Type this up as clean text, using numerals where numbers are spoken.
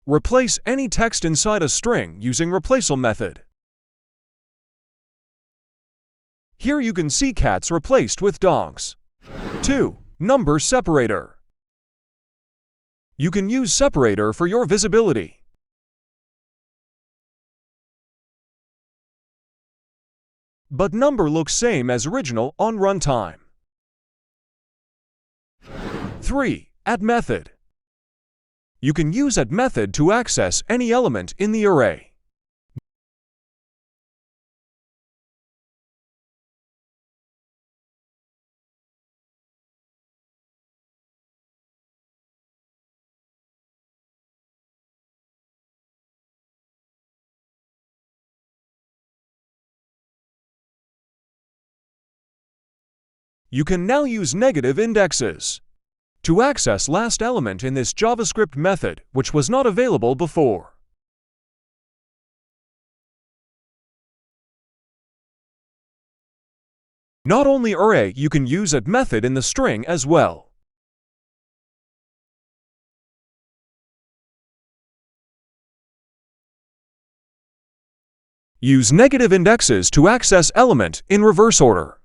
Replace any text inside a string using replaceAll method. Here you can see cats replaced with dogs. 2. Number separator. You can use separator for your visibility. But number looks same as original on runtime. 3. Add method. You can use add method to access any element in the array. You can now use negative indexes to access last element in this JavaScript method, which was not available before. Not only array, you can use add method in the string as well. Use negative indexes to access element in reverse order.